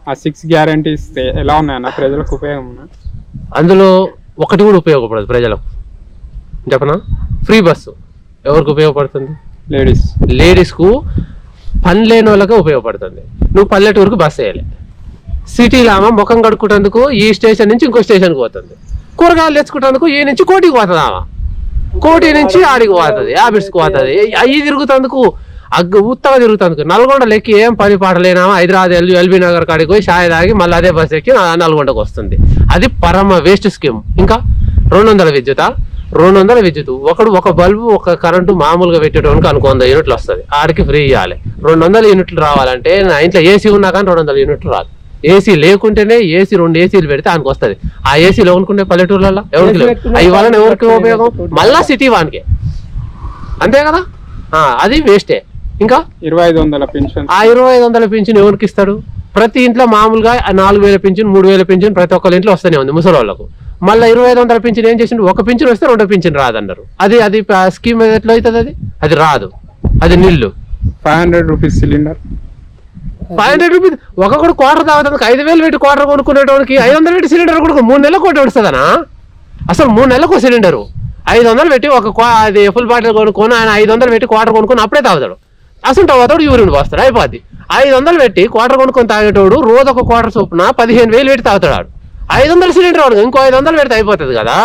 ఆ 6 గ్యారంటీ ఇస్తే ఎలా ఉన్నాయన్న ప్రజలకు ఉపయోగం ఉన్నా? అందులో ఒకటి కూడా ఉపయోగపడదు ప్రజలకు. చెప్పనా? ఫ్రీ బస్సు ఎవరికి ఉపయోగపడుతుంది? లేడీస్కు పని లేని వాళ్ళకే ఉపయోగపడుతుంది. నువ్వు పల్లెటూరుకు బస్సు వేయాలి. సిటీలో ఆమె ముఖం కడుక్కుంటేందుకు ఈ స్టేషన్ నుంచి ఇంకో స్టేషన్కి పోతుంది. కూరగాయలు తెచ్చుకుంటేందుకు ఈ నుంచి కోటికి పోతుంది. ఆమె కోటి నుంచి ఆడికి పోతుంది, యాబిడ్స్కి పోతుంది. అవి తిరుగుతందుకు ఉత్తగా తిరుగుతందుకు. నల్గొండలో ఎక్కి ఏం పని పాట లేనామా హైదరాబాద్ ఎల్బీ నగర్ కాడికి పోయి షాయి తాగి మళ్ళీ అదే బస్సు ఎక్కి నల్గొండకు వస్తుంది. అది పరమ వేస్ట్ స్కీమ్. ఇంకా 200 విద్యుత్ 200 విద్యుత్ ఒక బల్బు ఒక కరెంటు మామూలుగా పెట్టేటోనికి 100 యూనిట్లు వస్తుంది. ఆడికి ఫ్రీ ఇవ్వాలి. 200 యూనిట్లు రావాలంటే నా ఇంట్లో ఏసీ ఉన్నా కానీ 200 యూనిట్లు రాదు. ఏసీ లేకుంటేనే 2 ఏసీలు పెడితే ఆయనకు వస్తుంది. ఆ ఏసీలు ఎవరుకుంటే పల్లెటూర్లలో ఎవరికి లేవు. అవి వలన ఎవరికి ఉపయోగం? మళ్ళా సిటీ వానికే. అంతే కదా? అది వేస్టే. ఇంకా 2500 పెన్షన్. ఆ 2500 పెన్షన్ ఎవరికి ఇస్తాడు? ప్రతి ఇంట్లో మామూలుగా 4000 పెన్షన్ 3000 పెన్షన్ ప్రతి ఒక్కరి ఇంట్లో వస్తూనే ఉంది ముసలి వాళ్ళకు. మళ్ళీ 2500 పెన్షన్ ఏం చేసిండు? ఒక పెన్షన్ వస్తే 2 పెన్షన్ రాదన్నారు. అది స్కీమ్ ఎట్లా అవుతుంది? అది రాదు, అది నిల్లు. 500 రూపీస్ సిలిండర్. 500 రూపీస్ ఒకడు క్వార్టర్ తాగుతుంది. 5000 పెట్టి క్వార్టర్ కొనుక్కునేటోనికి 500 పెట్టి సిలిండర్ కొనుక్కో 3 నెలలకు ఒకటి వస్తుందనా? అసలు 3 నెలలకు సిలిండరు 500 పెట్టి అది ఫుల్ బాటిల్ కొనుక్కొని ఆయన 500 పెట్టి క్వార్టర్ కొనుక్కొని అప్పుడే తాగుతాడు. అసలు తాగుతాడు యూరిన్ పోస్తాడు, అయిపోద్ది. 500 పెట్టి క్వార్టర్ కొనుక్కొని తాగేటోడు రోజు ఒక క్వార్టర్ చొప్పున 15,000 పెట్టి తాగుతాడు. 500 సిలిండర్ వాడు ఇంకో 500 పెడితే అయిపోతుంది కదా.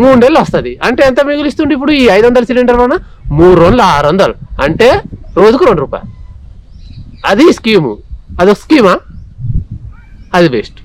3 నెలలు వస్తుంది. అంటే ఎంత మిగిలిస్తుంది ఇప్పుడు ఈ 500 సిలిండర్ వలన? 3 రోజులు 600, అంటే రోజుకు 2 రూపాయలు. అది స్కీము. అదొక స్కీమా? అది బెస్ట్.